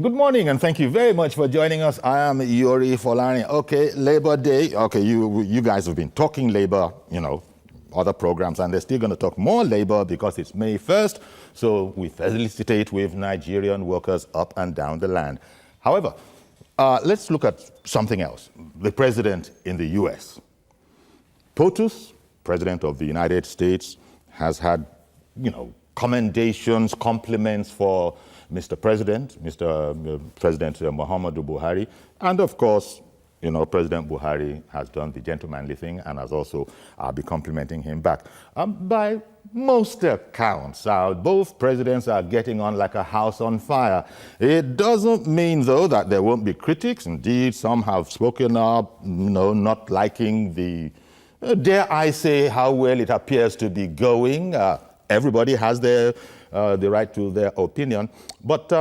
Good morning, and thank you very much for joining us. I am Yori Folani. Okay, Labor Day. Okay, you guys have been talking labor, other programs, and they're still going to talk more labor because it's May 1st. So we felicitate with Nigerian workers up and down the land. However, let's look at something else. The president in the U.S. POTUS, President of the United States, has had, commendations, compliments for Mr. President Muhammadu Buhari. And of course, President Buhari has done the gentlemanly thing and has also been complimenting him back. By most accounts, both presidents are getting on like a house on fire. It doesn't mean, though, that there won't be critics. Indeed, some have spoken up, not liking the, dare I say, how well it appears to be going. Everybody has the right to their opinion. But,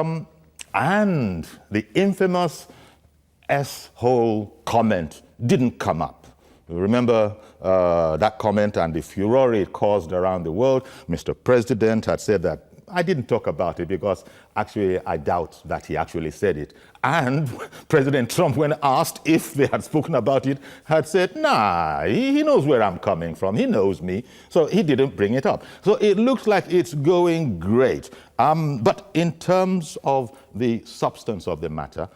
and the infamous S-hole comment didn't come up. Remember that comment and the furore it caused around the world? Mr. President had said that I didn't talk about it because actually I doubt that he actually said it. And President Trump, when asked if they had spoken about it, had said, nah, he knows where I'm coming from. He knows me. So he didn't bring it up. So it looks like it's going great. But in terms of the substance of the matter,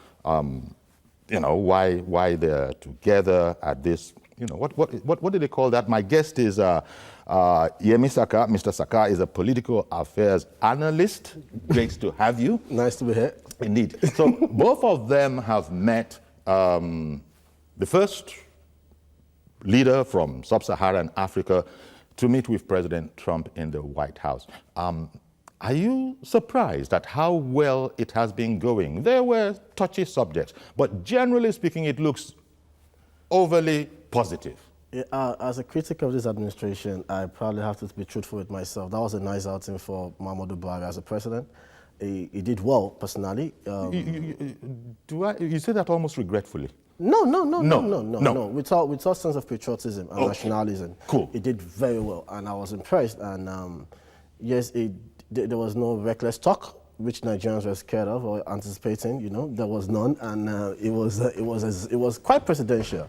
why they're together at this, what do they call that? My guest is Yemi Saka. Mr. Saka is a political affairs analyst. Great to have you. Nice to be here. Indeed. So both of them have met the first leader from sub-Saharan Africa to meet with President Trump in the White House. Are you surprised at how well it has been going? There were touchy subjects, but generally speaking, it looks overly positive. Yeah, as a critic of this administration, I probably have to be truthful with myself. That was a nice outing for Muhammadu Buhari as a president. He did well, personally. You say that almost regretfully. No. With all sense of patriotism and nationalism. Cool. He did very well, and I was impressed. And yes, there was no reckless talk, which Nigerians were scared of or anticipating. There was none, and it was quite presidential.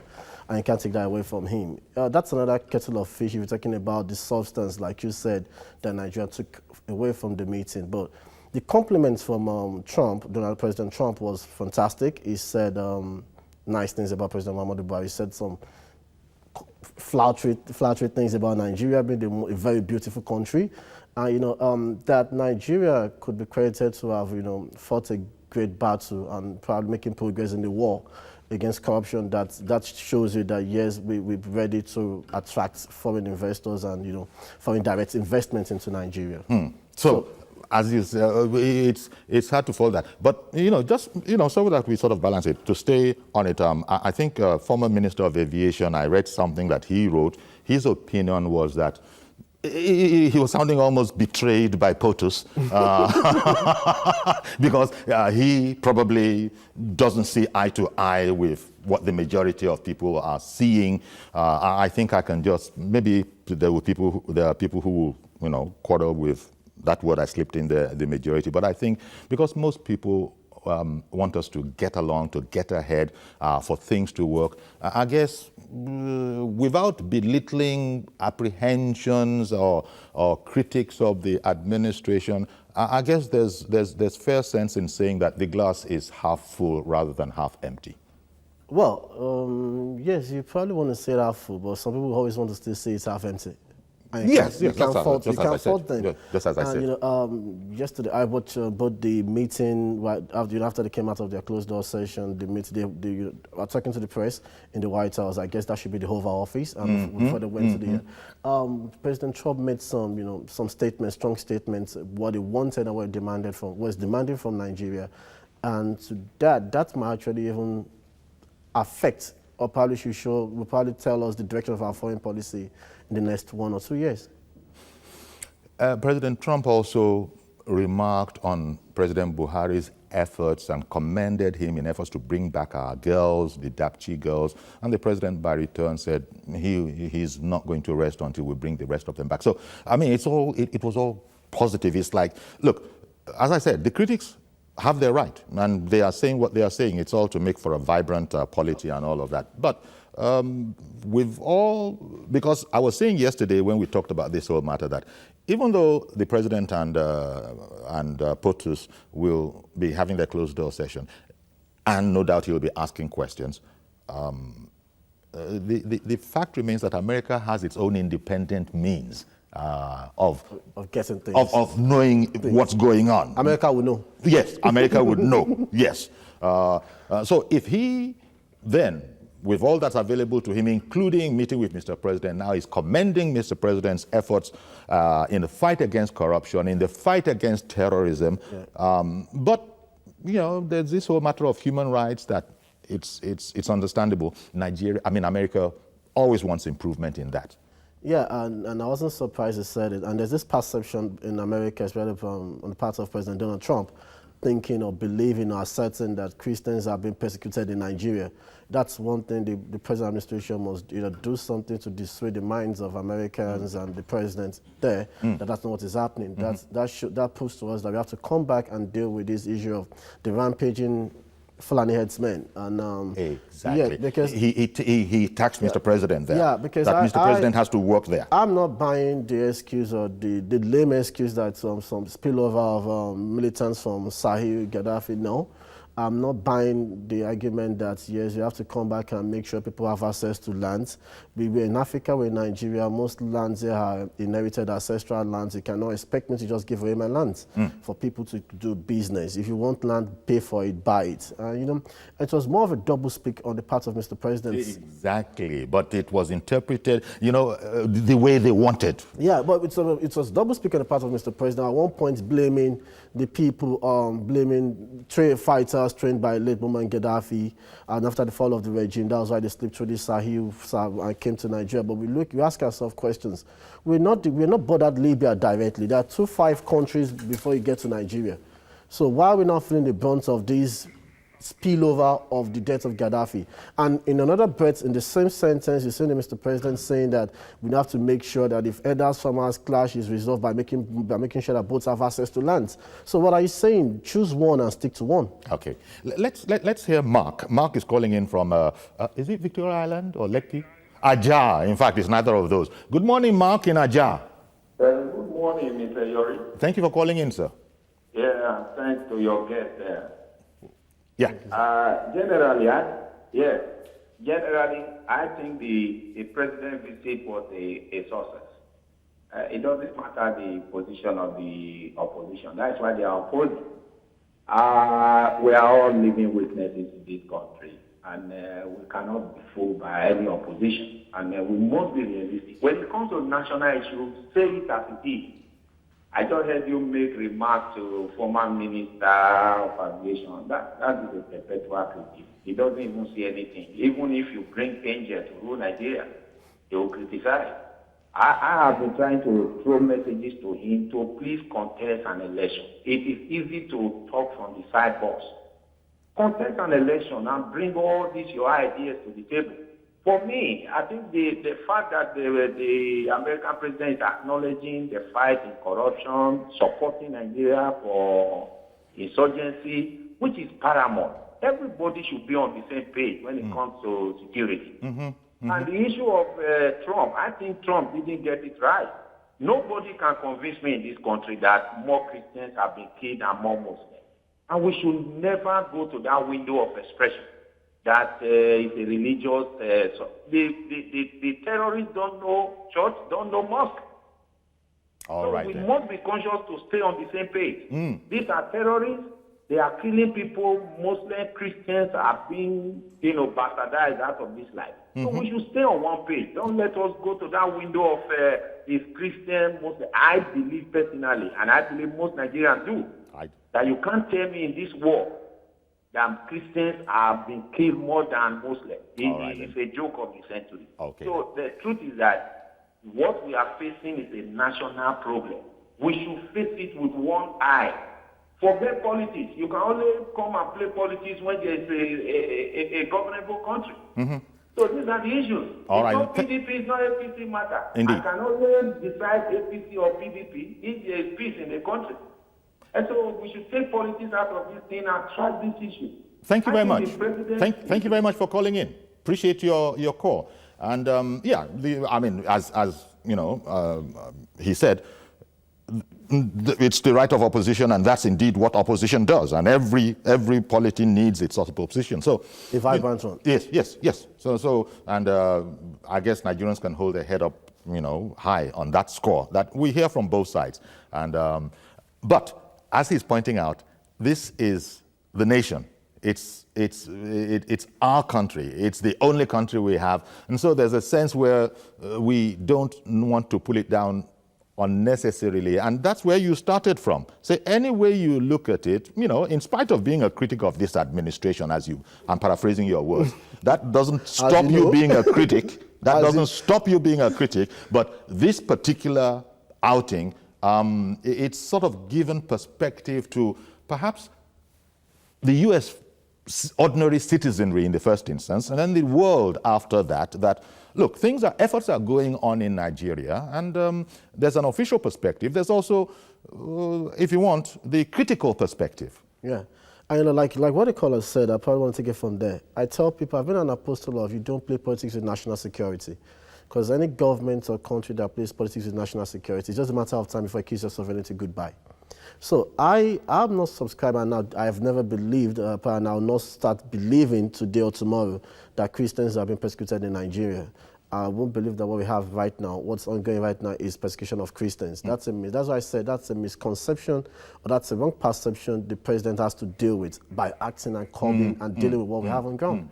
And you can't take that away from him. That's another kettle of fish if you're talking about the substance, like you said, that Nigeria took away from the meeting. But the compliments from President Trump was fantastic. He said nice things about President Muhammadu Buhari. He said some flattery things about Nigeria being a very beautiful country. That Nigeria could be credited to have, fought a great battle and probably making progress in the war against corruption. That shows you that, yes, we're ready to attract foreign investors and, foreign direct investment into Nigeria. So, as you say, it's hard to follow that. But, so that we sort of balance it, to stay on it, I think former Minister of Aviation, I read something that he wrote. His opinion was that he was sounding almost betrayed by POTUS because he probably doesn't see eye to eye with what the majority of people are seeing. I think I can just, maybe there are people who will, quarrel with that word I slipped in the majority. But I think because most people want us to get along, to get ahead, for things to work, I guess without belittling apprehensions or critics of the administration, I guess there's fair sense in saying that the glass is half full rather than half empty. Well, yes, you probably want to say it half full, but some people always want to still say it's half empty. Yes, you can't fault them. Just as I said. Yesterday I watched both the meeting after they came out of their closed door session. They were talking to the press in the White House. I guess that should be the Oval Office. Before they went to the President Trump made some statements, strong statements, what he wanted and what he was demanding from Nigeria, and to that might actually even affect, or probably will probably tell us the direction of our foreign policy in the next 1 or 2 years. President Trump also remarked on President Buhari's efforts and commended him in efforts to bring back our girls, the Dapchi girls, and the president by return said he's not going to rest until we bring the rest of them back. So, I mean, it was all positive. It's like, look, as I said, the critics have their right, and they are saying what they are saying. It's all to make for a vibrant polity and all of that. But because I was saying yesterday when we talked about this whole matter that even though the president and POTUS will be having their closed door session, and no doubt he'll be asking questions, the fact remains that America has its own independent means of getting things. Of knowing what's going on. America will know. Yes, America would know, yes. So if he then, with all that's available to him, including meeting with Mr. President, now is commending Mr. President's efforts in the fight against corruption, in the fight against terrorism. Yeah. But, there's this whole matter of human rights that it's understandable. America always wants improvement in that. Yeah, and I wasn't surprised he said it. And there's this perception in America, especially on the part of President Donald Trump, thinking or believing or asserting that Christians are being persecuted in Nigeria. That's one thing the present administration must do something to dissuade the minds of Americans and the president there, that's not what is happening. That proves to us that we have to come back and deal with this issue of the rampaging Fulani headsmen. And exactly. Yeah, because he taxed Mr. President there. Yeah, because Mr. President has to work there. I'm not buying the excuse or the lame excuse that some spillover of militants from Sahel, Gaddafi. No, I'm not buying the argument that yes, you have to come back and make sure people have access to lands. We're in Africa, we're in Nigeria. Most lands there are inherited ancestral lands. You cannot expect me to just give away my lands for people to do business. If you want land, pay for it, buy it. It was more of a double speak on the part of Mr. President. Exactly, but it was interpreted, the way they wanted. Yeah, but it was double speak on the part of Mr. President. At one point, blaming the people, blaming fighters trained by late Muammar Gaddafi, and after the fall of the regime, that was why they slipped through the Sahel and came to Nigeria. But we ask ourselves questions. We're not bothered Libya directly. There are 5 countries before you get to Nigeria. So why are we not feeling the brunt of these spillover of the death of Gaddafi? And in another breath, in the same sentence, you see Mr. President saying that we have to make sure that if elders-farmers clash is resolved by making sure that both have access to lands. So what are you saying? Choose one and stick to one. Okay. Let's hear Mark. Mark is calling in from, is it Victoria Island or Lekki? Ajah. In fact, it's neither of those. Good morning, Mark in Ajah. Good morning, Mr. Yori. Thank you for calling in, sir. Yeah, thanks to your guest there. Yeah. Generally, I think the president's visit was a success. It doesn't matter the position of the opposition. That's why they are opposing. We are all living witnesses in this country, and we cannot be fooled by any opposition. And we must be realistic. When it comes to national issues, say it as it is. I just heard you make remarks to former Minister of Aviation. That is a perpetual critique. He doesn't even see anything. Even if you bring danger to rule Nigeria, he will criticize. I have been trying to throw messages to him to please contest an election. It is easy to talk from the side box. Contest an election and bring all these your ideas to the table. For me, I think the fact that the American president is acknowledging the fight in corruption, supporting Nigeria for insurgency, which is paramount. Everybody should be on the same page when it comes to security. And the issue of Trump, I think Trump didn't get it right. Nobody can convince me in this country that more Christians have been killed and more Muslims. And we should never go to that window of expression. That is a religious, the terrorists don't know church, don't know mosque. We must be conscious to stay on the same page. These are terrorists, they are killing people, Muslims, Christians are being, bastardized out of this life. So we should stay on one page. Don't let us go to that window of this Christian, Muslim. I believe personally, and I believe most Nigerians do, that you can't tell me in this war that Christians have been killed more than Muslims. It's a joke of the century. Okay. So the truth is that what we are facing is a national problem. We should face it with one eye. Forget politics. You can only come and play politics when there is a governable country. So these are the issues. It's not PDP, it's not APC matter. Indeed. I can only decide APC or PDP if there is peace in the country. And so we should take politics out of this thing and track this issue. Thank you very much. Thank you very much for calling in. Appreciate your call. And I mean, as you know, he said, it's the right of opposition, and that's indeed what opposition does. And every polity needs its opposition. So, if I grant one, yes. So, and I guess Nigerians can hold their head up, high on that score. That we hear from both sides. And but as he's pointing out, this is the nation. It's our country. It's the only country we have, and so there's a sense where we don't want to pull it down unnecessarily, and that's where you started from. So any way you look at it, in spite of being a critic of this administration, I'm paraphrasing your words, that doesn't stop you being a critic. That doesn't stop you being a critic. But this particular outing, it's sort of given perspective to perhaps the U.S. ordinary citizenry in the first instance, and then the world after that, look, efforts are going on in Nigeria, and there's an official perspective. There's also, if you want, the critical perspective. Yeah. And like what the caller said, I probably want to take it from there. I tell people, I've been an apostle of you don't play politics with national security. Because any government or country that plays politics with national security, it's just a matter of time before it kills your sovereignty goodbye. So I'm not subscribed, and now I have never believed, and I'll not start believing today or tomorrow that Christians are being persecuted in Nigeria. I won't believe that what we have right now, what's ongoing right now, is persecution of Christians. That's why I said that's a misconception, or that's a wrong perception the president has to deal with by acting and calling and dealing with what we have on ground.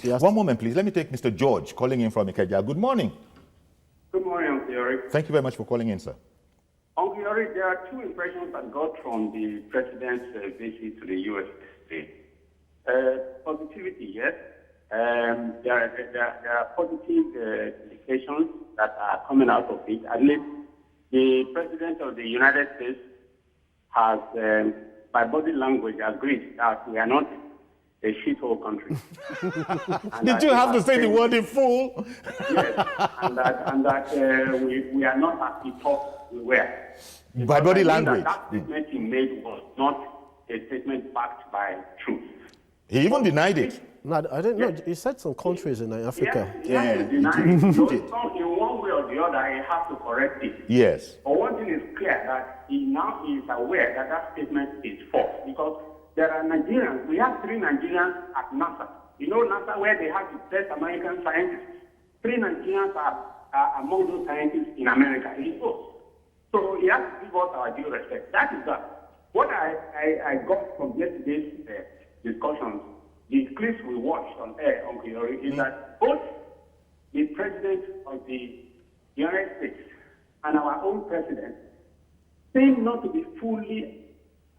One moment, please. Let me take Mr. George calling in from Ikeja. Good morning. Good morning, Uncle Yori. Thank you very much for calling in, sir. Uncle Yori, there are two impressions I got from the president's visit to the U.S. today. Positivity, yes. There are positive indications that are coming out of it. At least the president of the United States has, by body language, agreed that we are not a shithole country. Did you have to say the word in full? Yes, and that we are not at the top we were. By body language. That statement he made was not a statement backed by truth. He even denied it. No, I don't know. He said some countries in Africa. Yes, he denied it. So in one way or the other, he has to correct it. Yes. But one thing is clear, that he now is aware that that statement is false, because there are Nigerians. We have 3 Nigerians at NASA. You know NASA, where they have the best American scientists. 3 Nigerians are among those scientists in America. He knows. So he has to give us our due respect. That is that. What I got from yesterday's discussions, the clips we watched on air, Uncle Yori, is that both the president of the United States and our own president seem not to be fully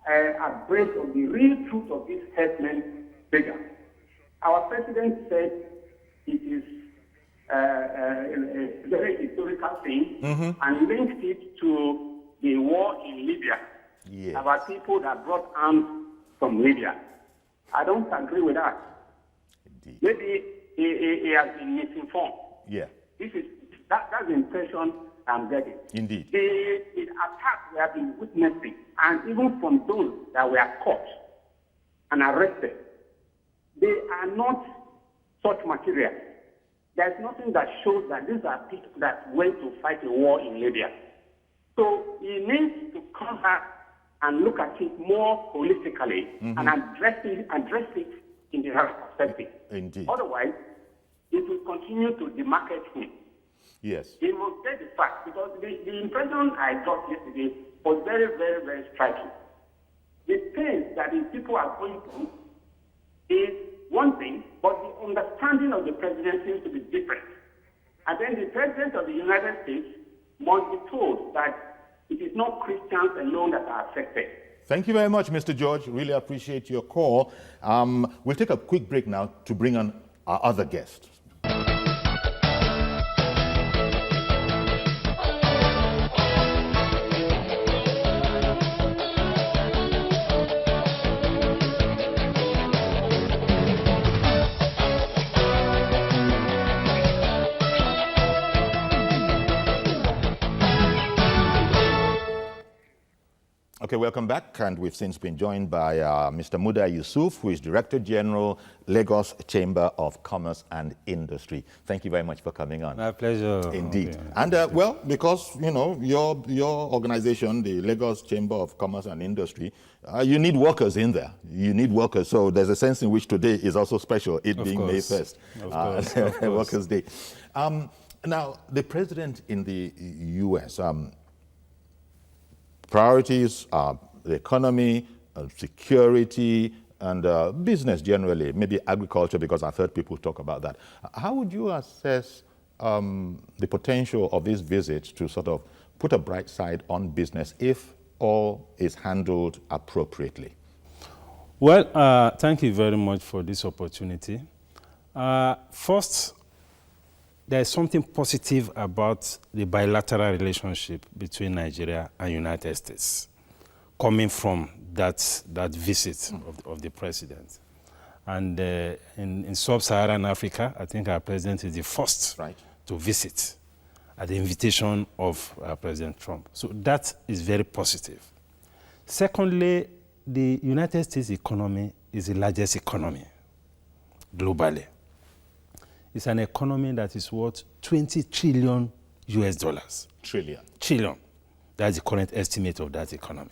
abreast of the real truth of this herdsman figure. Our president said it is a very historical thing, and linked it to the war in Libya. Yes. About people that brought arms from Libya. I don't agree with that. Indeed. Maybe he has been misinformed. Yeah. That's the impression I'm getting. Indeed. The attacks we have been witnessing, and even from those that were caught and arrested, they are not such material. There's nothing that shows that these are people that went to fight a war in Libya. So he needs to come back and look at it more holistically and address it in the right perspective. Indeed. Otherwise, it will continue to demarcate him. Yes. He must get the fact, because the impression I got yesterday was very, very, very striking. The pain that the people are going through is one thing, but the understanding of the president seems to be different. And then the president of the United States must be told that it is not Christians alone that are affected. Thank you very much, Mr. George. Really appreciate your call. We'll take a quick break now to bring on our other guest. Okay, welcome back, and we've since been joined by Mr. Muda Yusuf, who is Director General, Lagos Chamber of Commerce and Industry. Thank you very much for coming on. My pleasure. Indeed. Okay. And well, because your organization, the Lagos Chamber of Commerce and Industry, you need workers in there. You need workers. So there's a sense in which today is also special, it being May 1st, Of course. Workers' Day. Now, the president in the U.S., priorities are the economy, security, and business generally, maybe agriculture, because I've heard people talk about that. How would you assess the potential of this visit to sort of put a bright side on business if all is handled appropriately? Well, thank you very much for this opportunity. First, there is something positive about the bilateral relationship between Nigeria and United States coming from that visit of the president. And in sub-Saharan Africa, I think our president is the first to visit at the invitation of President Trump. So that is very positive. Secondly, the United States economy is the largest economy globally. It's an economy that is worth 20 trillion US dollars. Trillion. That's the current estimate of that economy.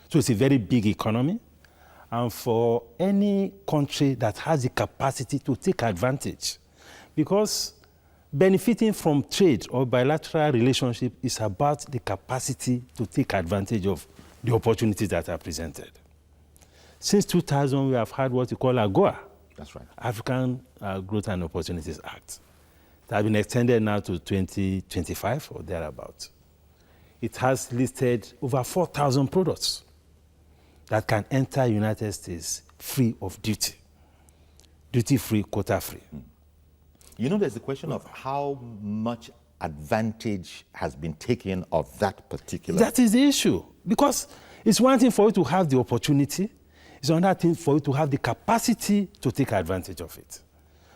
So it's a very big economy. And for any country that has the capacity to take advantage, because benefiting from trade or bilateral relationship is about the capacity to take advantage of the opportunities that are presented. Since 2000, we have had what we call AGOA. That's right. African Growth and Opportunities Act. It has been extended now to 2025 or thereabouts. It has listed over 4,000 products that can enter United States free of duty. Duty-free, quota-free. There's the question of how much advantage has been taken of that particular... That is the issue. Because it's one thing for you to have the opportunity, it's another thing for you to have the capacity to take advantage of it.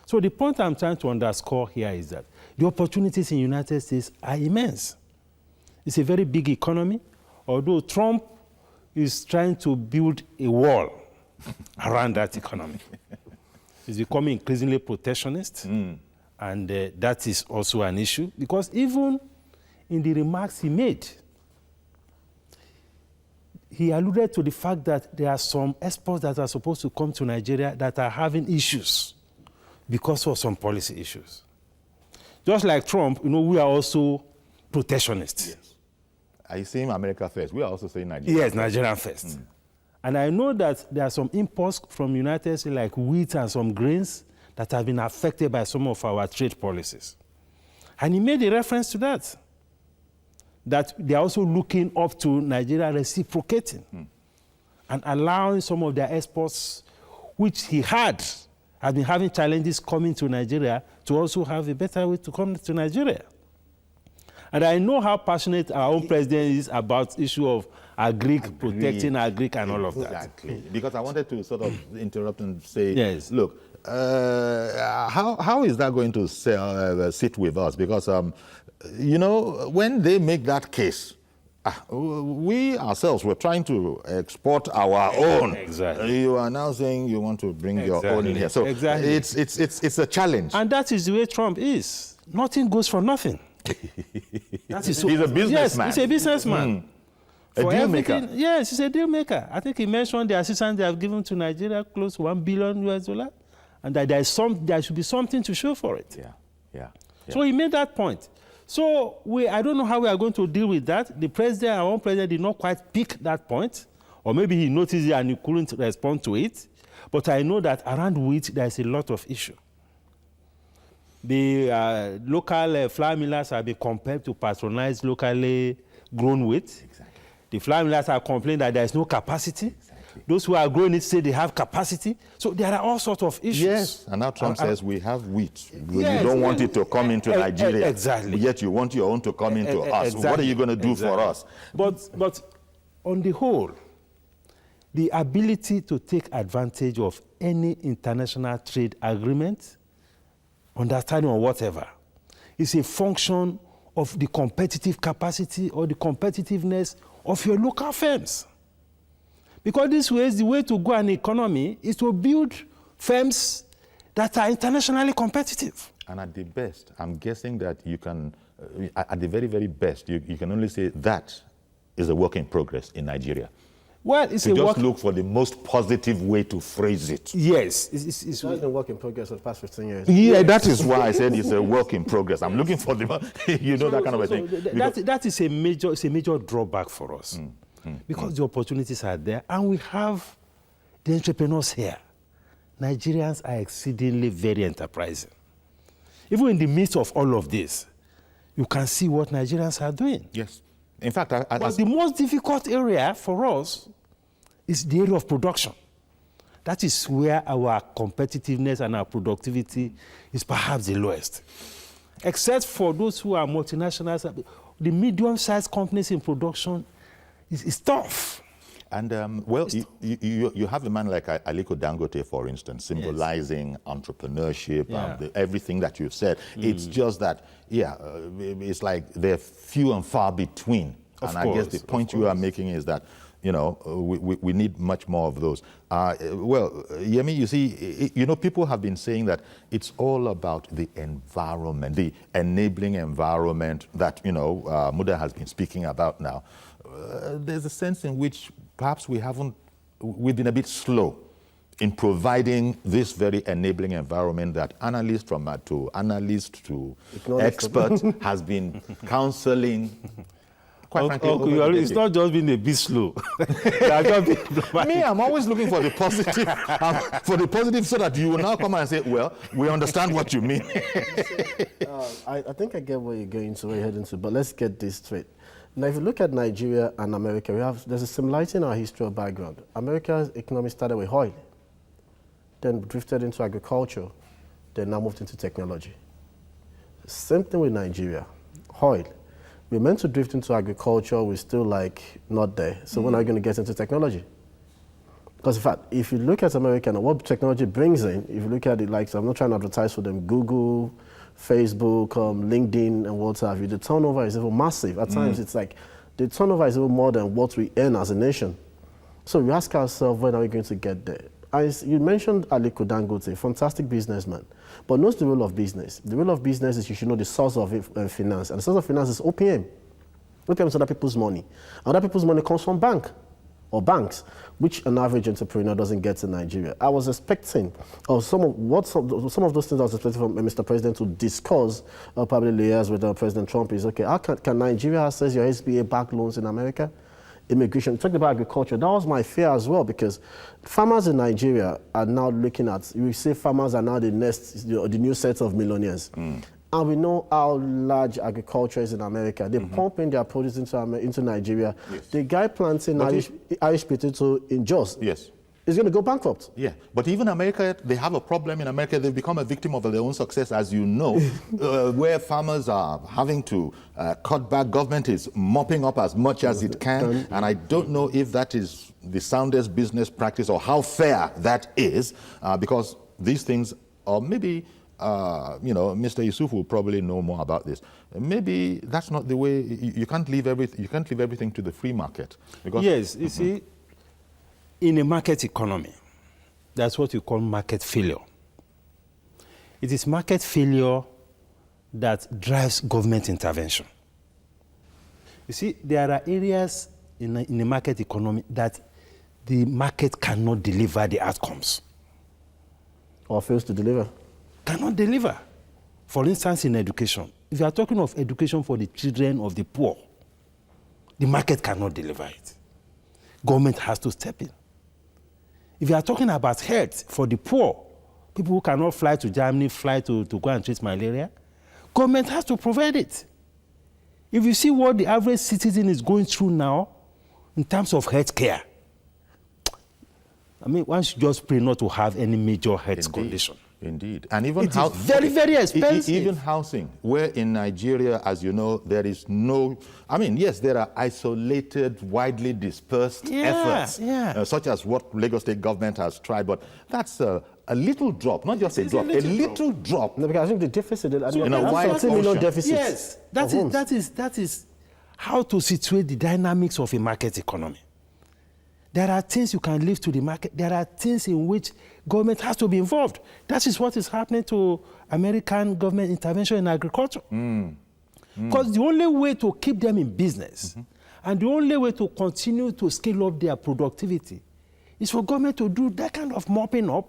So the point I'm trying to underscore here is that the opportunities in the United States are immense. It's a very big economy, although Trump is trying to build a wall around that economy. He's becoming increasingly protectionist, and that is also an issue, because even in the remarks he made, he alluded to the fact that there are some exports that are supposed to come to Nigeria that are having issues because of some policy issues. Just like Trump, we are also protectionists. Yes. Are you saying America first? We are also saying Nigeria first. Yes, Nigeria first. And I know that there are some imports from United States like wheat and some grains that have been affected by some of our trade policies. And he made a reference to that they are also looking up to Nigeria reciprocating and allowing some of their exports, which he has been having challenges coming to Nigeria, to also have a better way to come to Nigeria. And I know how passionate our own president is about the issue of protecting agric and all of that. Exactly. Because I wanted to sort of interrupt and say, yes. Look, how is that going to sit with us? Because, when they make that case, we ourselves were trying to export our own. Exactly. You are now saying you want to bring your own in here. So it's a challenge. And that is the way Trump is. Nothing goes for nothing. That is so, he's a businessman. Yes, he's a businessman. A deal maker. Yes, he's a deal maker. I think he mentioned the assistance they have given to Nigeria, close to $1 billion US, and that there should be something to show for it. Yeah. So he made that point. So I don't know how we are going to deal with that. The president, our own president, did not quite pick that point, or maybe he noticed it and he couldn't respond to it. But I know that around wheat, there is a lot of issue. The local flour millers have been compelled to patronize locally grown wheat. Exactly. The flour millers are complaining that there is no capacity. Exactly. Those who are growing it say they have capacity. So there are all sorts of issues. Yes, and now Trump says we have wheat. Yes, you don't want it to come into Nigeria. Exactly. Yet you want your own to come into us. Exactly. What are you going to do for us? But on the whole, the ability to take advantage of any international trade agreement, understanding or whatever, is a function of the competitive capacity or the competitiveness of your local firms. Because this way is the way to grow an economy is to build firms that are internationally competitive. And at the best, I'm guessing that you can, at the very, very best, you can only say that is a work in progress in Nigeria. Well, it's to a just work. look for the most positive way to phrase it. Yes, It's been a work in progress for the past 15 years. Yeah, that is why I said it's a work in progress. I'm looking for the, that kind of a thing. That is a major drawback for us because the opportunities are there and we have the entrepreneurs here. Nigerians are exceedingly very enterprising. Even in the midst of all of this, you can see what Nigerians are doing. Yes. In fact, but the most difficult area for us is the area of production. That is where our competitiveness and our productivity is perhaps the lowest. Except for those who are multinationals, the medium-sized companies in production is tough. And well, you have a man like Aliko Dangote, for instance, symbolizing entrepreneurship and everything that you've said. It's just that, it's like they're few and far between. And I guess the point you are making is that, we need much more of those. Well, Yemi, you see, people have been saying that it's all about the environment, the enabling environment that, Muda has been speaking about now. There's a sense in which perhaps we've been a bit slow in providing this very enabling environment that analyst to expert has been counseling. Quite frankly, it's not just been a bit slow. Me, I'm always looking for the positive, so that you will now come and say, well, we understand what you mean. I think I get where you're going to, where you're heading to, but let's get this straight. Now, if you look at Nigeria and America, there's a similarity in our history or background. America's economy started with oil, then drifted into agriculture, then now moved into technology. Same thing with Nigeria, oil. We're meant to drift into agriculture, we're still not there. So when are we going to get into technology? Because in fact, if you look at America and what technology brings in, if you look at it so I'm not trying to advertise for them, Google, Facebook, LinkedIn, and what have you, the turnover is even massive. At times, it's like the turnover is even more than what we earn as a nation. So we ask ourselves, when are we going to get there? You mentioned Aliko Dangote, fantastic businessman, but knows the role of business. The role of business is you should know the source of finance, and the source of finance is OPM. OPM is other people's money. Other people's money comes from banks, which an average entrepreneur doesn't get in Nigeria. I was expecting, some of those things I was expecting from Mr. President to discuss, probably layers with President Trump is, okay, how can Nigeria access your SBA-backed loans in America? Immigration, talking about agriculture, that was my fear as well, because farmers in Nigeria are now looking at, you say farmers are now the new set of millionaires. And we know how large agriculture is in America. They pump in their produce into Nigeria. Yes. The guy planting Irish potato in Jos is going to go bankrupt. Yeah, but even America, they have a problem in America. They've become a victim of their own success, as you know, where farmers are having to cut back. Government is mopping up as much as it can. And I don't know if that is the soundest business practice or how fair that is, because these things are maybe... Mr. Yusuf will probably know more about this. Maybe that's not the way. You can't leave everything. You can't leave everything to the free market. Yes, you see, in a market economy, that's what you call market failure. It is market failure that drives government intervention. You see, there are areas in the market economy that the market cannot deliver the outcomes. Or fails to deliver. Cannot deliver. For instance, in education, if you are talking of education for the children of the poor, the market cannot deliver it. Government has to step in. If you are talking about health for the poor, people who cannot fly to Germany, fly to go and treat malaria, government has to provide it. If you see what the average citizen is going through now in terms of health care, one should just pray not to have any major health condition. Indeed. And even it is very, very expensive. Even housing, where in Nigeria, as you know, there is no... yes, there are isolated, widely dispersed efforts, such as what Lagos State government has tried, but that's a little drop, not just a drop, a little drop. No, because I think the deficit... in a wide $40 deficit. Yes, that is how to situate the dynamics of a market economy. There are things you can leave to the market. There are things in which government has to be involved. That is what is happening to American government intervention in agriculture. Because the only way to keep them in business and the only way to continue to scale up their productivity is for government to do that kind of mopping up,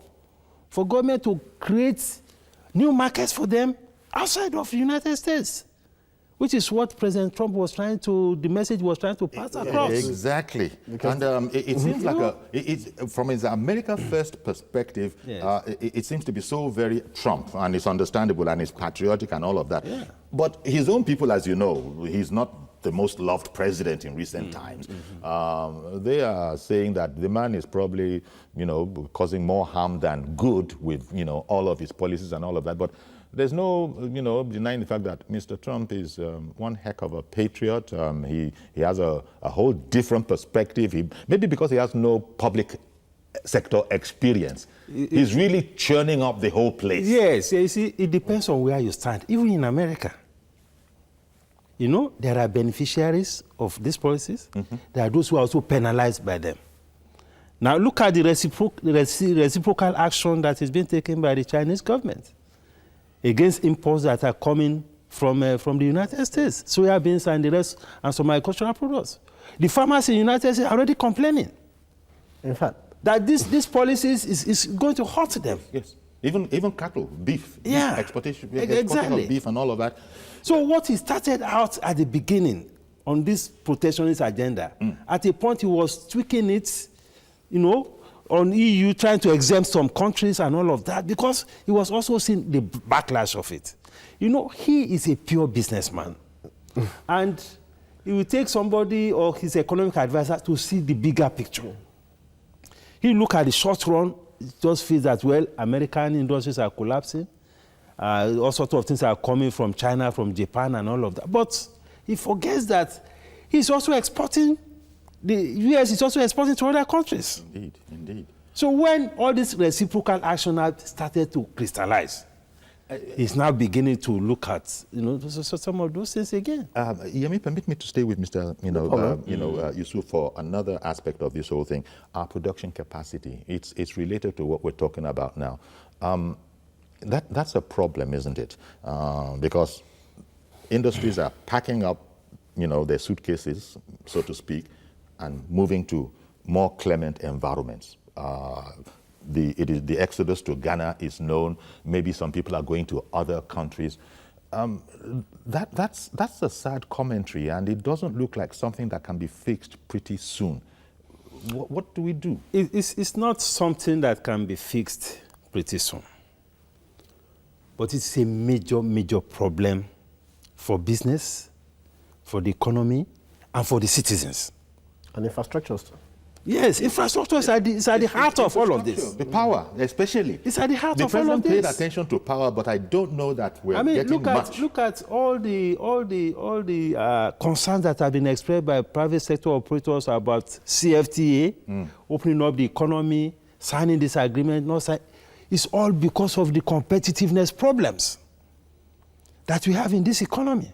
for government to create new markets for them outside of the United States, which is what President Trump was trying to, the message was trying to pass across. Exactly. And it seems like from his America First perspective, it seems to be so very Trump, and it's understandable, and it's patriotic and all of that. Yeah. But his own people, as you know, he's not the most loved president in recent times. They are saying that the man is probably, causing more harm than good with, all of his policies and all of that. But there's no, denying the fact that Mr. Trump is one heck of a patriot. He has a whole different perspective. Maybe because he has no public sector experience. He's really churning up the whole place. Yes, you see, it depends on where you stand. Even in America, there are beneficiaries of these policies. There are those who are also penalized by them. Now look at the reciprocal action that is being taken by the Chinese government against imports that are coming from the United States, soya beans and the rest, and some agricultural products. The farmers in the United States are already complaining. In fact, that this policies is going to hurt them. Yes, even cattle, beef, exportation exactly. of beef and all of that. So what he started out at the beginning on this protectionist agenda, at a point he was tweaking it, on EU, trying to exempt some countries and all of that, because he was also seeing the backlash of it. He is a pure businessman. And he will take somebody or his economic advisor to see the bigger picture. He look at the short run, just feels that, well, American industries are collapsing. All sorts of things are coming from China, from Japan, and all of that. But he forgets that he's also exporting. The U.S. is also exporting to other countries. Indeed. So when all this reciprocal action have started to crystallize, he's now beginning to look at, some of those things again. Yemi, permit me to stay with Mr. Yusuf for another aspect of this whole thing. Our production capacity. It's related to what we're talking about now. That's a problem, isn't it? Because industries are packing up, their suitcases, so to speak, and moving to more clement environments. The exodus to Ghana is known. Maybe some people are going to other countries. That's a sad commentary, and it doesn't look like something that can be fixed pretty soon. What do we do? It's not something that can be fixed pretty soon. But it's a major, major problem for business, for the economy, and for the citizens. And infrastructure. Yes, infrastructure is at the heart of all of this. The power, especially. It's at the heart of all of this. The president paid attention to power, but I don't know that we're getting much. Look at all the concerns that have been expressed by private sector operators about CFTA, opening up the economy, signing this agreement, not signing. It's all because of the competitiveness problems that we have in this economy.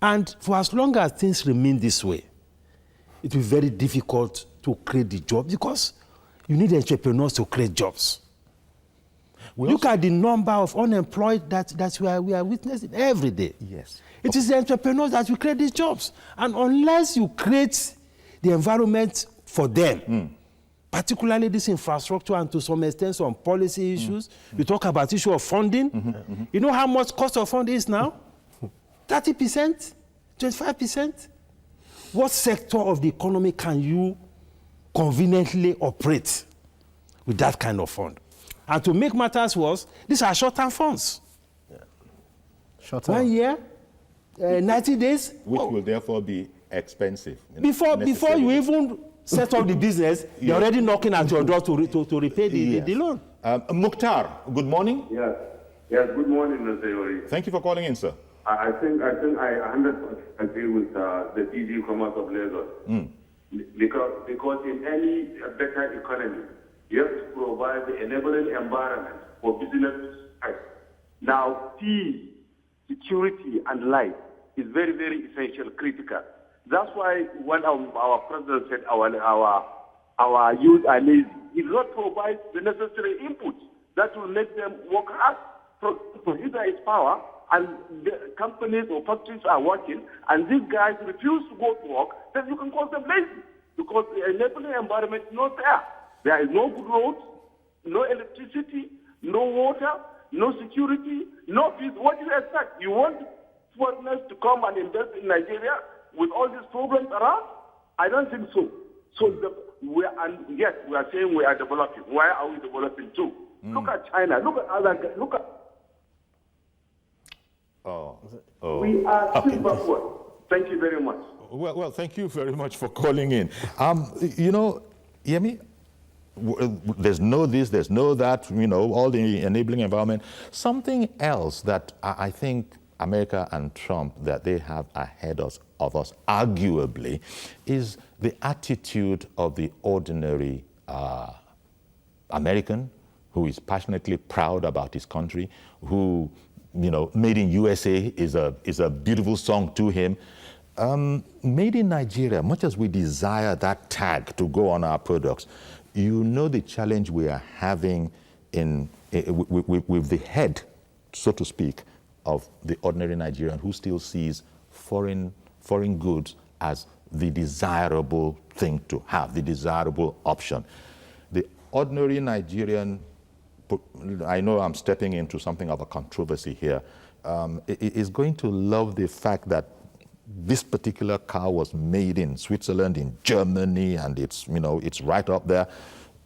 And for as long as things remain this way, it will be very difficult to create the job because you need entrepreneurs to create jobs. Look at the number of unemployed that we are witnessing every day. Yes. It is the entrepreneurs that will create these jobs. And unless you create the environment for them, particularly this infrastructure and to some extent some policy issues, you talk about issue of funding. You know how much cost of funding is now? 30%, 25%. What sector of the economy can you conveniently operate with that kind of fund? And to make matters worse, these are short-term funds. Yeah. Short-term. 1 year, 90 days. Which will therefore be expensive. Before you even set up the business, they're already knocking at your door to repay the loan. Mukhtar, good morning. Yes, good morning, Mr. Yori. Thank you for calling in, sir. I think I 100% agree with the DG Commerce of Lagos. Because in any better economy, you have to provide the enabling environment for business to thrive. Now, peace, security, and life is very, very essential, critical. That's why when our president said our youth are lazy, he does not provide the necessary inputs that will make them work hard. So either it's power, and the companies or factories are working, and these guys refuse to go to work, then you can call them lazy, because the enabling environment is not there. There is no good roads, no electricity, no water, no security, no peace. What do you expect? You want foreigners to come and invest in Nigeria with all these problems around? I don't think so. So yes, we are saying we are developing. Why are we developing too? Look at China. Look at other. Look at. We are still backward. Thank you very much. Well, thank you very much for calling in. You know, Yemi, there's no this, there's no that, you know, all the enabling environment. Something else that I think America and Trump, that they have ahead of us, arguably, is the attitude of the ordinary American who is passionately proud about his country, who, you know, Made in USA is a beautiful song to him. Made in Nigeria, much as we desire that tag to go on our products, you know the challenge we are having with the head, so to speak, of the ordinary Nigerian who still sees foreign goods as the desirable thing to have, the desirable option. The ordinary Nigerian, I know I'm stepping into something of a controversy here, is going to love the fact that this particular car was made in Switzerland, in Germany, and it's, you know, it's right up there.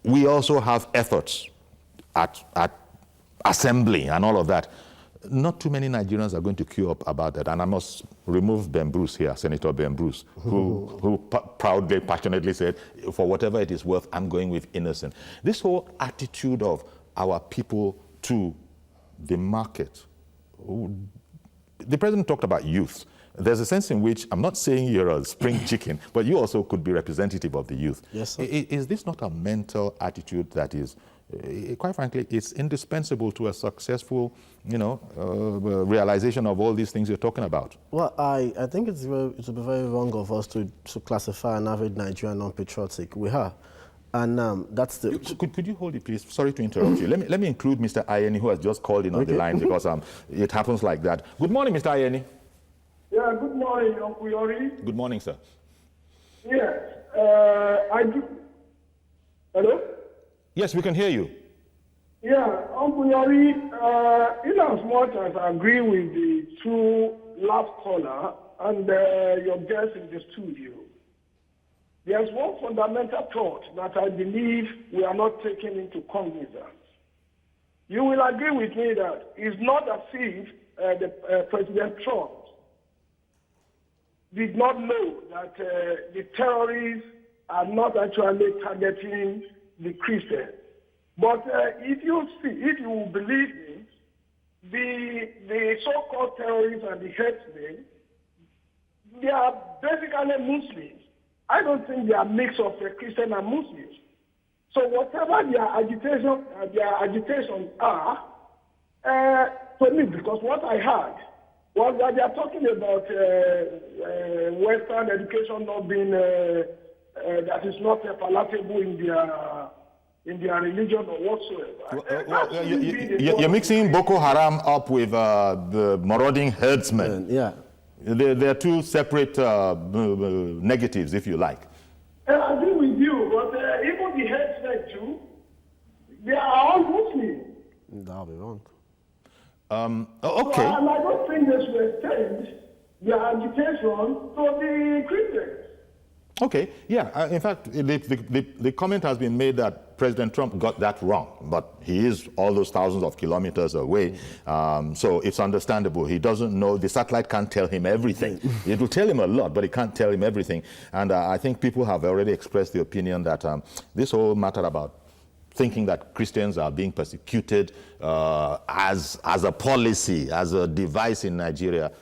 We also have efforts at assembly and all of that. Not too many Nigerians are going to queue up about that. And I must remove Ben Bruce here, Senator Ben Bruce, who proudly, passionately said, for whatever it is worth, I'm going with innocent. This whole attitude of our people to the market. The president talked about youth. There's a sense in which, I'm not saying you're a spring chicken, but you also could be representative of the youth. Yes, sir. Is this not a mental attitude that is, quite frankly, it's indispensable to a successful, you know, realization of all these things you're talking about? Well, I think it would be very wrong of us to classify an average Nigerian non-patriotic. We are. And that's the... Could you hold it, please? Sorry to interrupt you. Let me include Mr. Ayeni, who has just called in on the line, because it happens like that. Good morning, Mr. Ayeni. Yeah, good morning, Uncle Yori. Good morning, sir. Yes, I do. Hello? Yes, we can hear you. Yeah, Uncle Yori, in as much as I agree with the two last caller and your guests in the studio, there's one fundamental thought that I believe we are not taking into cognizance. You will agree with me that it's not as if President Trump did not know that the terrorists are not actually targeting the Christians. But if you believe me, the so-called terrorists and the headsmen, they are basically Muslims. I don't think they are a mix of Christian and Muslims. So whatever their agitations are, to me, because what I heard was that they are talking about Western education not being that is not palatable in their religion or whatsoever. You're mixing Boko Haram up with the marauding herdsmen. Yeah. They're two separate negatives, if you like. I agree with you, but even the headsmen too, they are all Muslims. That'll be wrong. Okay. So, and I don't think they should extend their agitation to the Christians. Okay, yeah. In fact, the comment has been made that President Trump got that wrong, but he is all those thousands of kilometers away, so it's understandable. He doesn't know, the satellite can't tell him everything. It will tell him a lot, but it can't tell him everything. And I think people have already expressed the opinion that this whole matter about thinking that Christians are being persecuted as a policy, as a device in Nigeria,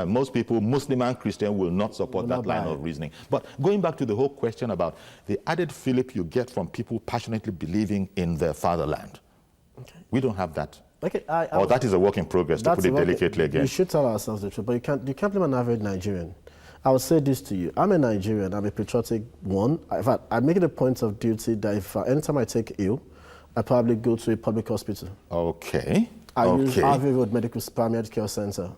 most people, Muslim and Christian, will not support that line of reasoning. But going back to the whole question about the added fillip you get from people passionately believing in their fatherland, we don't have that Okay, or that is a work in progress, to put it delicately again. We should tell ourselves the truth, but you can't blame an average Nigerian. I would say this to you. I'm a Nigerian. I'm a patriotic one. In fact, I make it a point of duty that if anytime I take ill, I probably go to a public hospital. Okay. I use Harvey Road Medical Primary Care Center.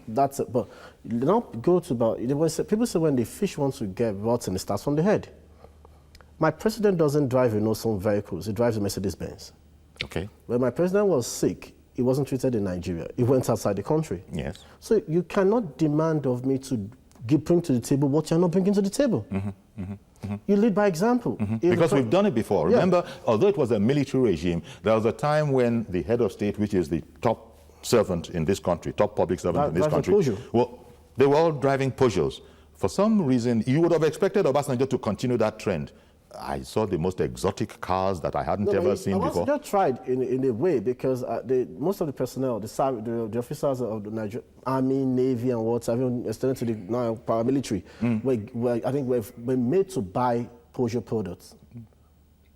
That's it. But you don't go to about. People say when the fish wants to get rotten, it starts from the head. My president doesn't drive some vehicles. He drives a Mercedes-Benz. Okay. When my president was sick, he wasn't treated in Nigeria. He went outside the country. Yes. So you cannot demand of me to bring to the table what you're not bringing to the table. You lead by example. Because we've done it before. Remember, although it was a military regime, there was a time when the head of state, which is the top servant in this country, top public servant in this country, well, they were all driving Peugeots. For some reason, you would have expected Obasanjo to continue that trend. I saw the most exotic cars that I hadn't ever seen before. Obasanjo tried in a way because most of the personnel, the officers of the Nigerian Army, Navy, and what, even extended to the paramilitary, were made to buy Peugeot products.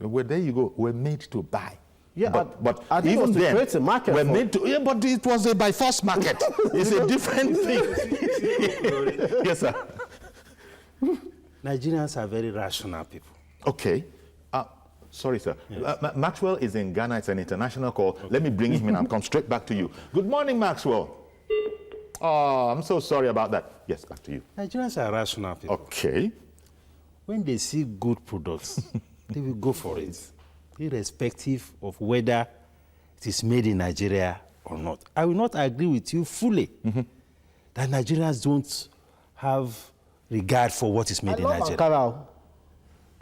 Well, there you go. We're made to buy. Yeah, but I think even it was to then, create a market. We're made to. Yeah, but it was a by force market. It's a different thing. Yes, sir. Nigerians are very rational people. Okay. Sorry, sir. Yes. Maxwell is in Ghana. It's an international call. Okay. Let me bring him in and come straight back to you. Good morning, Maxwell. Oh, I'm so sorry about that. Yes, back to you. Nigerians are rational people. Okay. When they see good products, they will go for it, irrespective of whether it is made in Nigeria or not. I will not agree with you fully that Nigerians don't have regard for what is made in Nigeria. Ankara.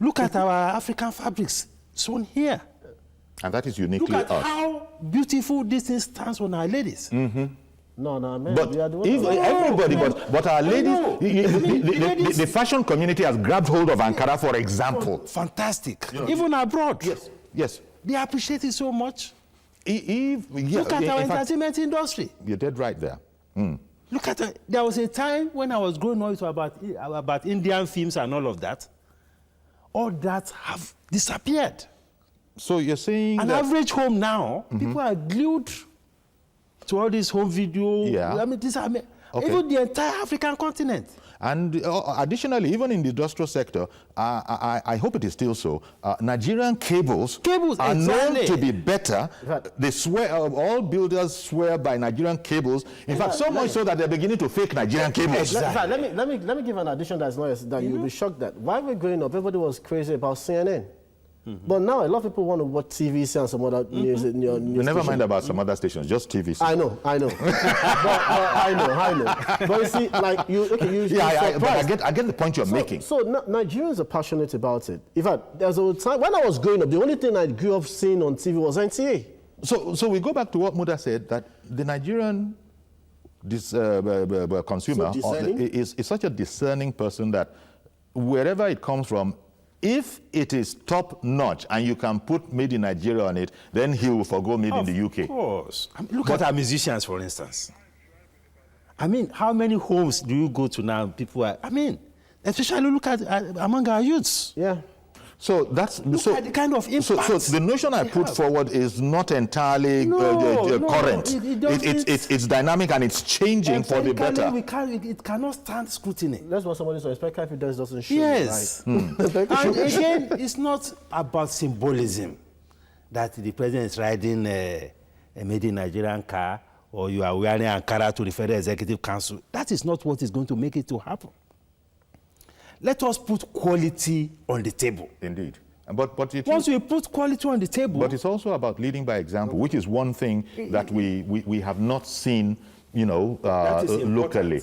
Look at our African fabrics shown here. And that is uniquely us. Look at how beautiful this thing stands on our ladies. No, man. But everybody, but our ladies, the fashion community has grabbed hold of Ankara, for example. Fantastic. Even abroad. Yes. They appreciate it so much. Look at our entertainment industry. You're dead right there. Look at it. There was a time when I was growing up about Indian films and all of that. All that have disappeared. So you're saying an average home now, people are glued to all this home video. Yeah. I mean, even the entire African continent. And additionally, even in the industrial sector, I hope it is still so, Nigerian cables are known to be better. They swear, all builders swear by Nigerian cables. In fact, so much so that they're beginning to fake Nigerian cables. Let me give an addition that you'll be shocked that. While we're growing up, everybody was crazy about CNN. But now a lot of people want to watch TVC and some other news. Never mind about some other stations, just TVC. I know. I know. But you see, like but I get the point you're making. So Nigerians are passionate about it. In fact, there's a time when I was growing up, the only thing I grew up seeing on TV was NTA. So we go back to what Muda said, that the Nigerian consumer is such a discerning person that wherever it comes from, if it is top-notch and you can put made in Nigeria on it, then he will forgo made in the UK. Of course. Look at our musicians, for instance. I mean, how many homes do you go to now? People are, especially look at among our youths. Yeah. So that's look at the kind of impact. So the notion I put forward is not entirely current. It's dynamic and it's changing for the better. It cannot stand scrutiny. That's what somebody says. Respect evidence doesn't show. Yes. Right. And again, it's not about symbolism that the president is riding a made in Nigerian car or you are wearing Ankara to the Federal Executive Council. That is not what is going to make it to happen. Let us put quality on the table. Indeed. But once we put quality on the table... But it's also about leading by example, which is one thing that we have not seen, locally.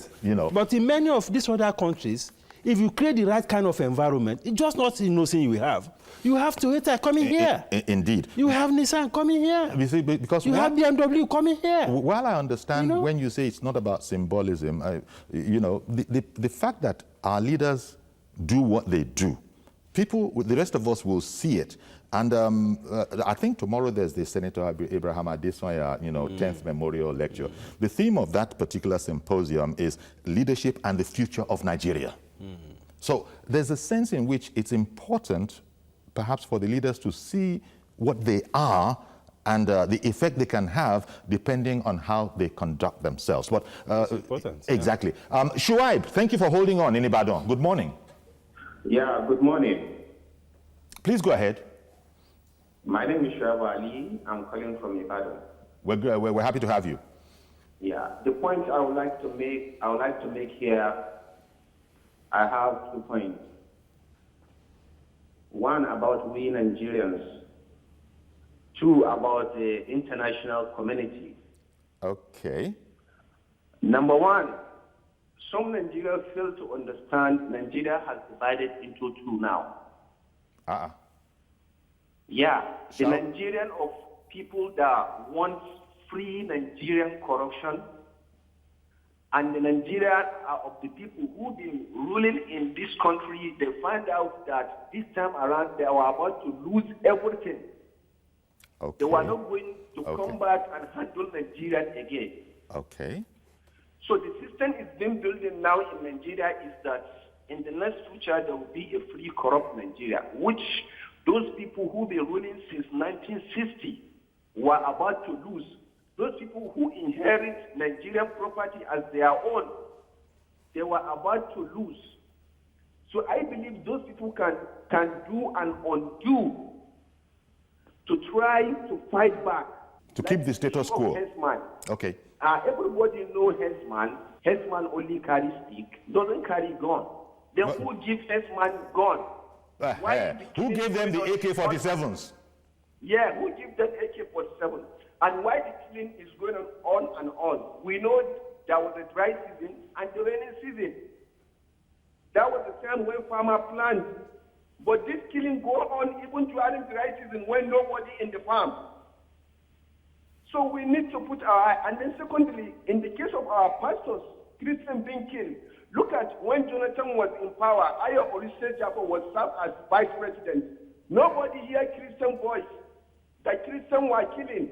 But in many of these other countries, if you create the right kind of environment, it's just not innocent you have. You have Toyota coming here. Indeed. You have Nissan coming here. You see, because you have BMW coming here. While I understand when you say it's not about symbolism, the fact that our leaders do what they do, the rest of us will see it. And I think tomorrow there's the Senator Abraham Adesanya, 10th memorial lecture. The theme of that particular symposium is leadership and the future of Nigeria. So there's a sense in which it's important, perhaps, for the leaders to see what they are and the effect they can have depending on how they conduct themselves. But That's important. Exactly. Shuaib, thank you for holding on in Ibadan. Good morning. Yeah, good morning. Please go ahead. My name is Shuaib Ali. I'm calling from Ibadan. We're happy to have you. Yeah, the point I would like to make here, I have 2 points. One about we Nigerians. 2 about the international community. Okay. Number 1, some Nigerians fail to understand Nigeria has divided into 2 now. Yeah, the Nigerian of people that want free Nigerian corruption, and the Nigerian of the people who've been ruling in this country, they find out that this time around they were about to lose everything. Okay. They were not going to come back and handle Nigeria again. Okay. So the system is being built now in Nigeria is that in the next future there will be a free corrupt Nigeria, which those people who been ruling since 1960 were about to lose. Those people who inherit Nigerian property as their own, they were about to lose. So I believe those people can do and undo to try to fight back. To keep the status quo. Okay. Everybody knows headsman. Headsman only carries stick, doesn't carry gun. Then who gives headsman gun? Who gave them the AK-47s? Yeah, who gave them AK-47? And why the killing is going on and on? We know there was a dry season and the rainy season. That was the time when farmer planned. But this killing go on even during dry season when nobody in the farm. So we need to put our eye. And then secondly, in the case of our pastors, Christians being killed, look at when Jonathan was in power, Ayo Olusegun was served as vice president. Nobody heard Christian voice that Christians were killing.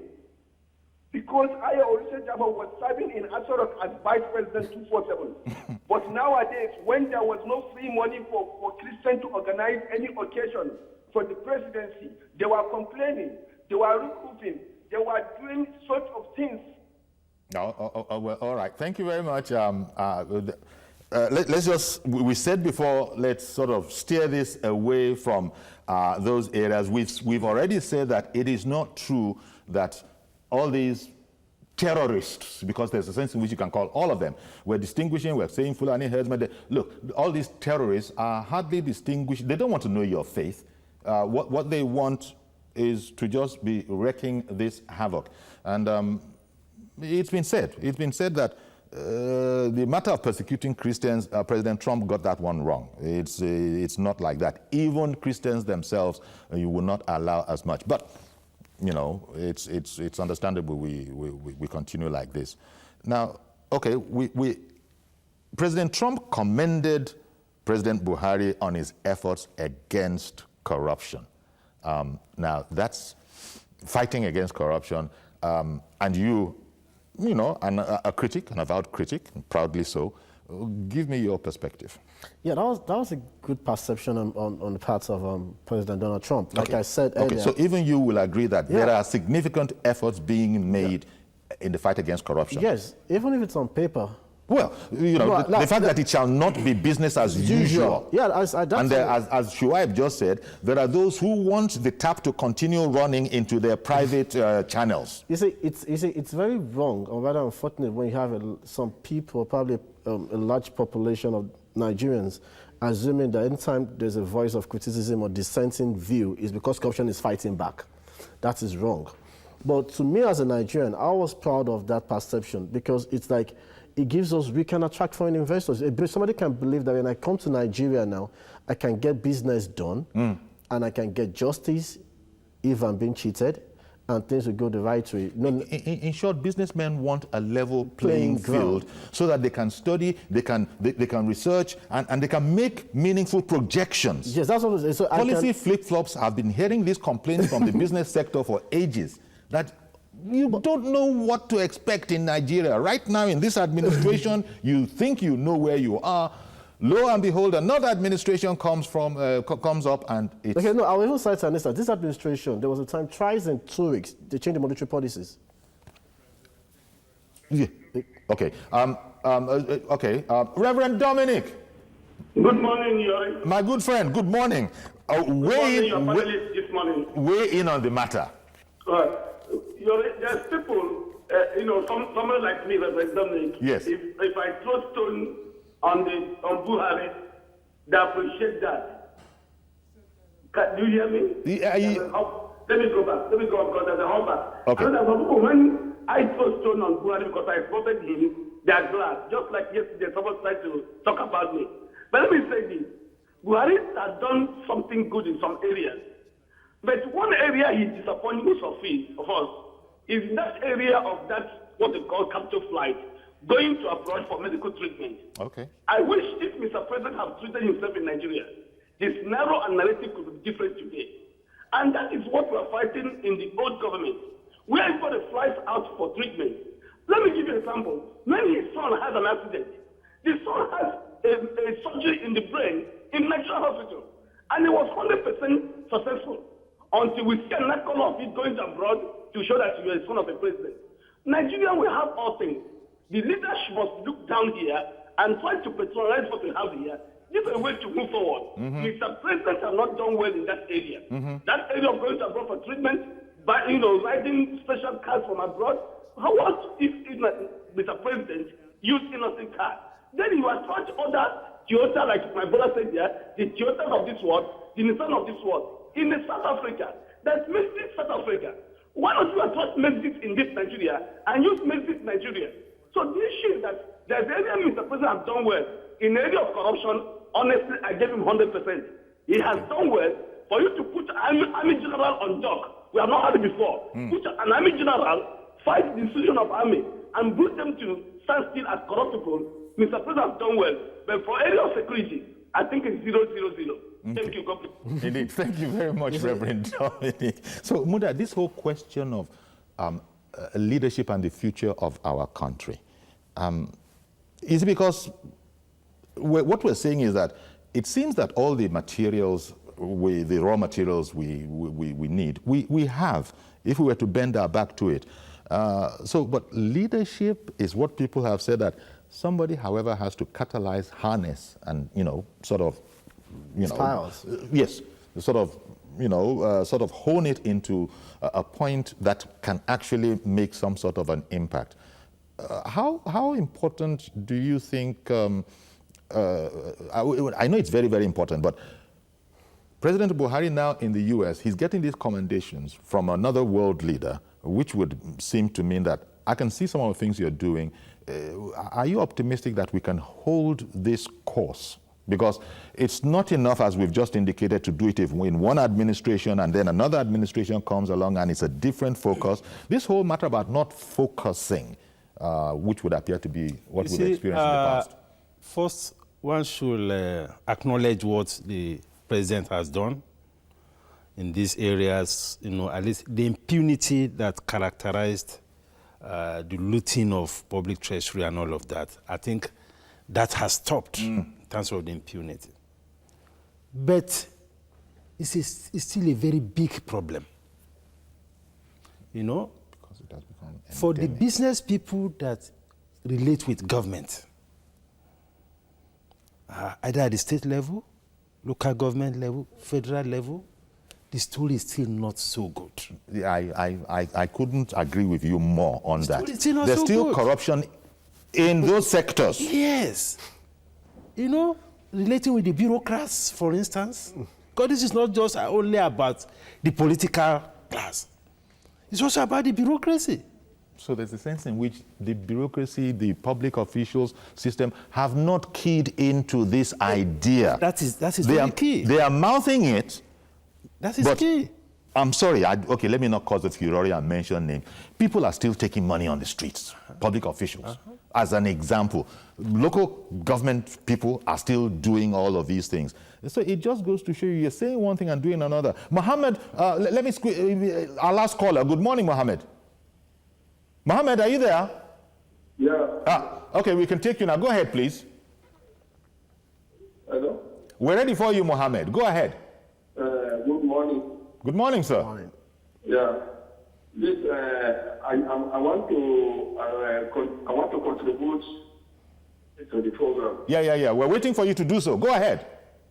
Because Ayo Olusegun was serving in Asorok as vice president 247. But nowadays, when there was no free money for Christians to organize any occasion for the presidency, they were complaining, they were recruiting, they were doing sort of things. Well, all right. Thank you very much. Let's just, we said before, let's sort of steer this away from those areas. We've already said that it is not true that all these terrorists, because there's a sense in which you can call all of them, we're distinguishing, we're saying Fulani herdsmen. Look, all these terrorists are hardly distinguished. They don't want to know your faith. What they want is to just be wreaking this havoc. And it's been said that the matter of persecuting Christians, President Trump got that one wrong. It's not like that. Even Christians themselves, you will not allow as much. But you know, it's understandable we continue like this. Now, okay, President Trump commended President Buhari on his efforts against corruption. Now, that's fighting against corruption, and you know, a critic, an avowed critic, and proudly so. Give me your perspective. Yeah, that was a good perception on the part of President Donald Trump. Like I said earlier. Okay, so even you will agree that there are significant efforts being made in the fight against corruption. Yes, even if it's on paper. Well, you know, the fact that it shall not be business as usual. Yeah, as Shuaib just said, there are those who want the tap to continue running into their private channels. You see, it's very wrong, or rather unfortunate, when you have some people, probably a large population of Nigerians, assuming that anytime there's a voice of criticism or dissenting view, is because corruption is fighting back. That is wrong. But to me as a Nigerian, I was proud of that perception, because it's like, it gives us, we can attract foreign investors. Somebody can believe that when I come to Nigeria now, I can get business done, and I can get justice if I'm being cheated, and things will go the right way. In short, businessmen want a level playing field so that they can study, they can research, and they can make meaningful projections. Yes, that's what it is. So policy flip-flops. I've been hearing these complaints from the business sector for ages, that you don't know what to expect in Nigeria. Right now, in this administration, you think you know where you are. Lo and behold, another administration comes up and it's... Okay, no, I will even cite an instance. This administration, there was a time, twice in 2 weeks, they changed the monetary policies. Yeah. Okay. Reverend Dominic. Good morning, Yori. My good friend, good morning. Weigh in on the matter. Yori, there's people, someone like me, Reverend Dominic. Yes. If I throw stone on Buhari, they appreciate that. Do you hear me? Yeah, let me go back. Because there's a humber. Okay. And when I throw stone on Buhari because I spotted him, they are glad. Just like yesterday, someone tried to talk about me. But let me say this. Buhari has done something good in some areas. But one area he's disappointed most of us is that area of that, what they call capital flight, going to abroad for medical treatment. Okay. I wish if Mr. President had treated himself in Nigeria, the scenario and narrative could be different today. And that is what we're fighting in the old government. Where everybody flies out for treatment. Let me give you an example. When his son has an accident, the son has a surgery in the brain in National Hospital. And it was 100% successful until we see a knuckle of it going abroad to show that you are the son of a president. Nigeria will have all things. The leadership must look down here and try to patronize what we have here. This is a way to move forward. Mr. President has not done well in that area. That area of going to abroad for treatment, by riding special cars from abroad. What if Mr. President used innocent cars? Then you are trying to order Toyota, like my brother said there, the Toyota of this world, the Nissan of this world, in South Africa. That's Messi South Africa. Why don't you trust Messi in this Nigeria and use Messi Nigeria? So the issue is that there's area Mr. President has done well. In the area of corruption, honestly, I gave him 100%. He has done well. For you to put army general on dock, we have not had it before. Put an army general, fight the decision of army, and put them to stand still as corruptible. Mr. President has done well. But for area of security, I think it's 0-0-0. Okay. Thank you, God bless. Indeed. Thank you very much, Reverend Dominic. So, Muda, this whole question of leadership and the future of our country, is it because what we're saying is that it seems that all the materials, the raw materials we need, we have, if we were to bend our back to it. But leadership is what people have said that somebody, however, has to catalyze, harness, and, Styles. Yes, sort of hone it into a point that can actually make some sort of an impact. How important do you think, I know it's very, very important, but President Buhari now in the US, he's getting these commendations from another world leader, which would seem to mean that I can see some of the things you're doing. Are you optimistic that we can hold this course? Because it's not enough, as we've just indicated, to do it in one administration and then another administration comes along and it's a different focus. This whole matter about not focusing, which would appear to be what we've experienced in the past. First, one should acknowledge what the president has done in these areas, at least the impunity that characterized the looting of public treasury and all of that. I think that has stopped in terms of the impunity. But it's still a very big problem. Because it has become endemic. For the business people that relate with government, either at the state level, local government level, federal level, the story is still not so good. I couldn't agree with you more on that. There's still corruption in those sectors. Yes. Relating with the bureaucrats, for instance, because this is not just only about the political class. It's also about the bureaucracy. So there's a sense in which the bureaucracy, the public officials system have not keyed into this idea. That is very key. They are mouthing it. That is key. I'm sorry, okay, let me not cause a furor and mention names. People are still taking money on the streets, public officials. As an example, local government people are still doing all of these things. So it just goes to show you're saying one thing and doing another. Mohammed, let me squeeze, our last caller. Good morning, Mohammed. Mohammed, are you there? Yeah. Okay, we can take you now. Go ahead, please. We're ready for you, Mohammed. Go ahead. Good morning. Good morning, sir. Good morning. Yeah. This, I want to contribute to the program. Yeah. We're waiting for you to do so. Go ahead.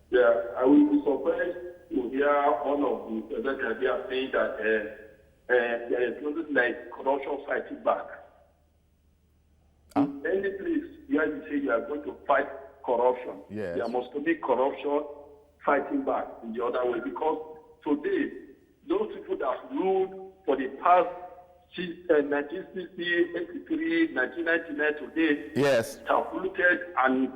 Yeah, I will be surprised to hear one of the presenters here saying that there is nothing like corruption fighting back. In any place where you say you are going to fight corruption, yes, there must be corruption fighting back in the other way, because today, those people that ruled for the past 1960, 83, 1999 today, yes, have looted and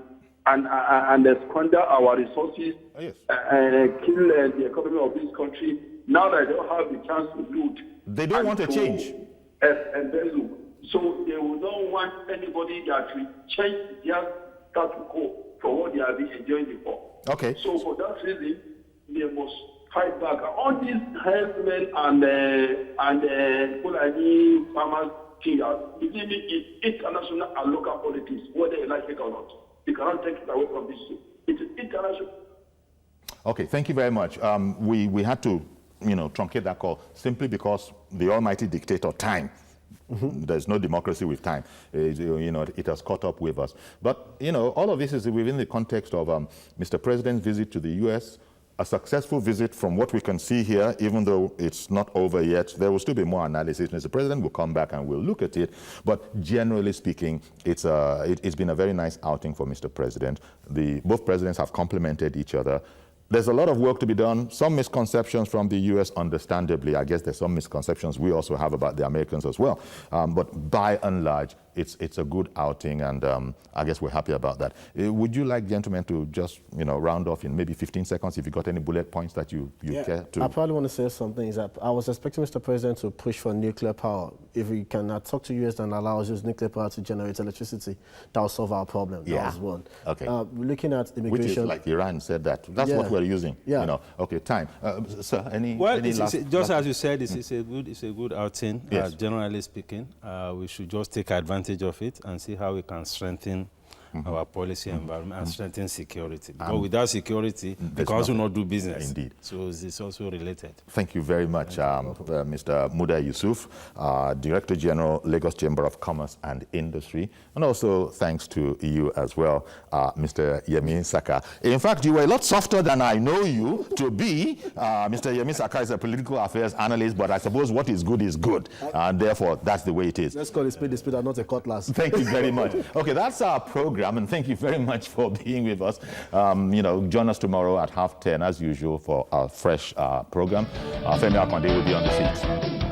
squander our resources, yes, kill the economy of this country. Now that they don't have the chance to loot, they don't want to change. And then look. So they will not want anybody that will change their status quo from what they have been enjoying before. Okay. So for that reason, they must fight back. All these herdsmen and Fulani farmers, believe me, it's international and local politics, whether you like it or not. You cannot take it away from this. It is international. Okay, thank you very much. We had to, truncate that call simply because the almighty dictator, time. There's no democracy with time. It has caught up with us. But, all of this is within the context of Mr. President's visit to the U.S., a successful visit from what we can see here, even though it's not over yet. There will still be more analysis. Mr. President will come back and we'll look at it. But generally speaking, it's been a very nice outing for Mr. President. Both presidents have complemented each other. There's a lot of work to be done. Some misconceptions from the U.S., understandably. I guess there's some misconceptions we also have about the Americans as well. But by and large, it's a good outing, and I guess we're happy about that. Would you like, gentlemen, to just round off in maybe 15 seconds if you got any bullet points that you care to? I probably want to say something. Is that I was expecting Mr. President to push for nuclear power. If we cannot talk to U.S. and allow us use nuclear power to generate electricity, that will solve our problem. Yeah. That was one. Okay. Looking at immigration, which is like Iran said that. That's what we're using. Yeah. Okay. Time. Sir, any as you said, Mm-hmm. it's a good outing. Yes. Generally speaking, we should just take advantage of it and see how we can strengthen our policy environment and strengthen security. Because without security, we can also not do business. Indeed. So it's also related. Thank you very much, Mr. Muda Yusuf, Director General, Lagos Chamber of Commerce and Industry. And also thanks to you as well, Mr. Yemi Saka. In fact, you were a lot softer than I know you to be. Mr. Yemi Saka is a political affairs analyst, but I suppose what is good, and therefore that's the way it is. let's call it speed and not a cutlass. Thank you very much. Okay, that's our program, and thank you very much for being with us. Join us tomorrow at 10:30 as usual for our fresh program. Femi Akonde will be on the seat.